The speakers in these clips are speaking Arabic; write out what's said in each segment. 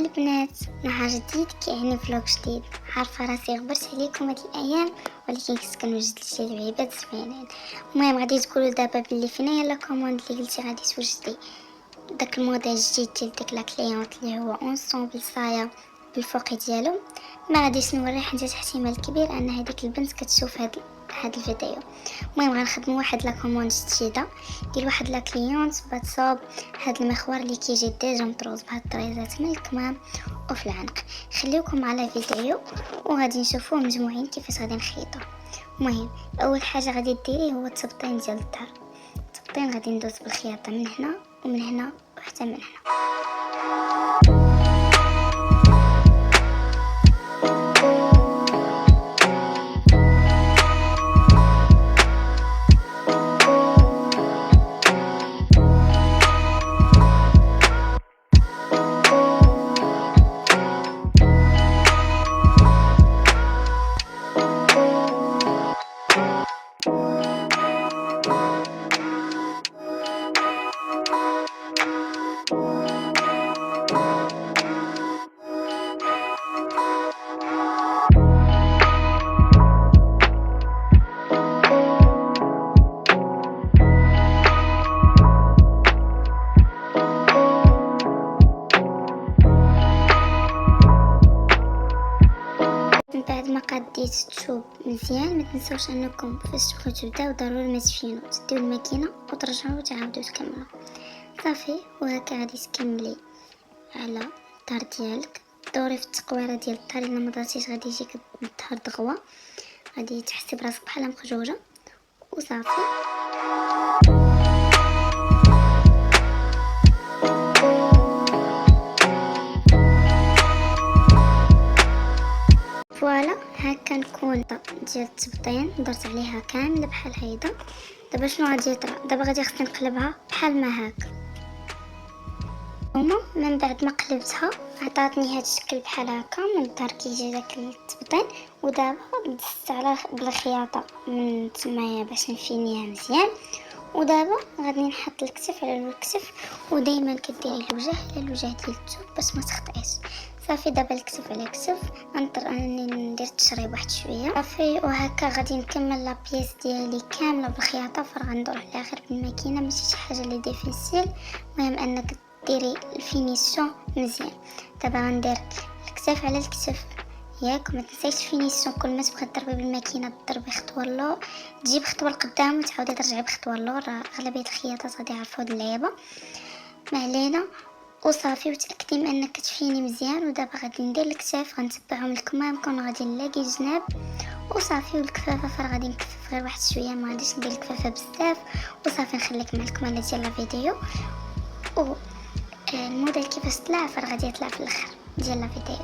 البنات، نهار جديد كيعني فلوق جديد. عارفه راسي غبرت عليكم هاد الايام، ولكن كنت كنوجد لشي لعيبات زوينين. المهم غادي تقولوا دابا بلي فيناهي لا كوموند اللي قلتي غادي توجدي داك الموديل الجديد ديال ديك لا كليونط اللي هو اونسومبل صايا بالفوقي ديالو. ما غاديش نوري حيت احتمال كبير ان هذيك البنت كتشوف هاد الفيديو. المهم غنخدموا واحد لا كوموند جديده ديال واحد لا كليونط بتصاوب هاد المخوار اللي كيجي ديجا مطروز بهاد الطريزات من الكمام وفي العنق. خليكم على فيديو وغادي نشوفوه مجموعين كيفاش غادي نخيطوه. المهم اول حاجه غادي ديري هو التبطين ديال الدار. التبطين غادي ندوز بالخياطه من هنا ومن هنا وحتى من هنا. من بعد ما قديت الثوب مزيان، ما تنساوش انكم فاش تبغيو تبداو ضروري ما تفينو تديو الماكينه وترجعوا وتعاودوا تكملوا. صافي وهكا غادي تكملي على الدار ديالك. دوري في التقويره ديال الدار، الا ما درتيش غادي يجيك الظهر دغوه، غادي تحسي براسك بحال مخجوجه وصافي. فوالا هكا نكون ديال التبطين درت عليها كامل بحال هيدا. دابا شنو غادي يطرا؟ دابا غادي خصني نقلبها بحال ما هكا. من بعد ما قلبتها عطاتني هاد الشكل بحال هكا من الظهر كيجي داك التبطين. ودابا دزت على بالخياطه من تمايا باش نفينيها مزيان. ودابا غادي نحط الكتف على الكتف، ودائما كديري الوجه على الوجه ديال الثوب باش ما تخطئيش. صافي دابا الكتف على كتف غنضطر انني ندير التشريب واحد شويه. صافي وهكا غادي نكمل لا بيس ديالي كامله بالخياطه، غندور عليها غير بالماكينه ماشي شي حاجه اللي ديفيسيل. المهم انك ديري الفينيسيون مزيان. دابا غندير الكتف على الكتف ياك، ما تنسايش الفينيسيون. كل ما تبغي تضربي بالماكينه تضربي خطوه اللور، تجيب خطوه لقدام وتعاودي ترجعي بخطوه اللور. اغلبيه الخياطات غادي يعرفوا هاد اللعيبه، ما علينا. وصافي وتاكدي من انك تفيني مزيان. ودابا غادي ندير الكتاف، غنتبعهم الكمام كون غادي نلاقي الجناب وصافي. والكفافه غادي نكفف غير واحد شويه، ما غاديش ندير الكفافه بزاف. وصافي نخليك مع الكمالة ديال الفيديو. و الموديل كيفاش طلع غادي يطلع في الاخر ديال الفيديو.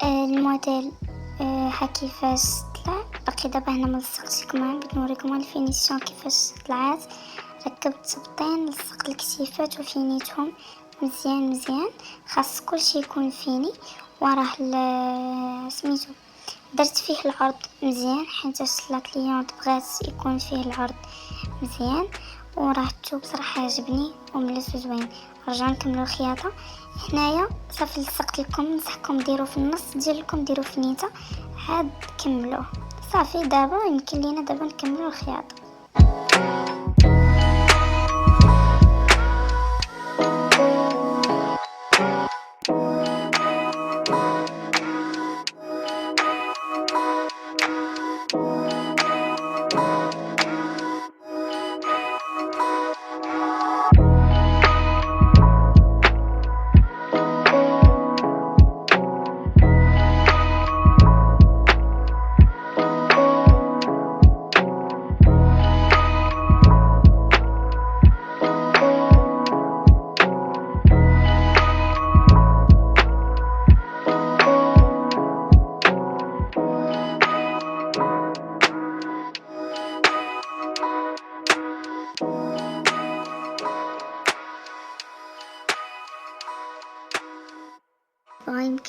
الموديل ها كيفاش طلع. باقي دابا هنا ملصقت الكمام، بغيت نوريكم الفينيسيون كيفاش طلعت. ركبت التبطين، لصقت الكتيفات وفينيتهم مزيان مزيان. خاص كلشي يكون فيني. وراه سميتو درت فيه العرض مزيان حيت لا كليونط بغات يكون فيه العرض مزيان. وراه الثوب صراحه عجبني ومليس وزوين. نرجعو نكملو الخياطه. هنايا صافي لصقت لكم، ننصحكم ديروا في النص ديالكم، ديروا في نيته عاد كملوه. صافي دابا يمكن لينا دابا نكملو الخياطه.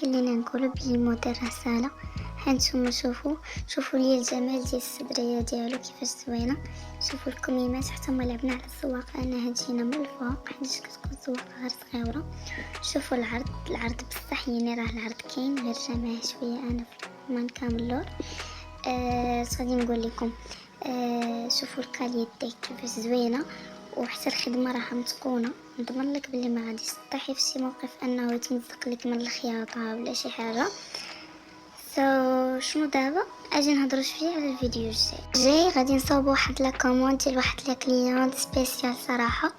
يمكن لينا نقولوا بلي الموديل راه سهله. هانتوما شوفوا لي الجمال ديال الصدريه ديالو كيفاش زوينه. شوفوا الكميمات حتى ما لعبنا على الزواقه انها تجينا من الفوق حيت كتكون الزواقه غير صغيره. شوفوا العرض بصح يعني راه العرض كاين غير جمعه شويه انا في مانكام اللور. غادي نقول لكم شوفوا الكاليتي كيفاش زوينه، وحتى الخدمه راها متقونه. نضمن لك بلي ما غاديش تطيحي في شي موقف انه يتمزق لك من الخياطه ولا شي حاجه. شنو دابا اجي نهضروا شويه على الفيديو الجاي غادي نصاوب واحد لا كوموند ديال واحد لا كليونت سبيسيال صراحه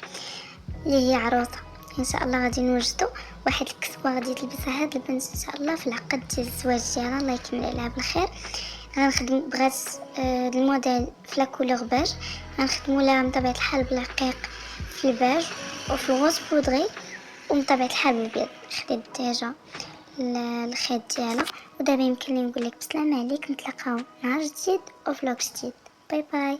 اللي هي عروسه. ان شاء الله غادي نوجدوا واحد الكسوه غادي تلبسها هاد البنت ان شاء الله في العقد ديال الزواج ديالها، الله يكمل عليها بالخير. غنخدم بغات الموديل في لا كولور بيج، غنخدموا لها من طبيعه الحال بالرقيق في البيج وفي الغوز بودغي، ومن طبيعه الحال بالبيض. خديت ديجا الخيط ديالها، ودابا يمكن لي نقول لك بسلامه عليك، نتلاقاو نهار جديد وفلوق جديد. باي باي.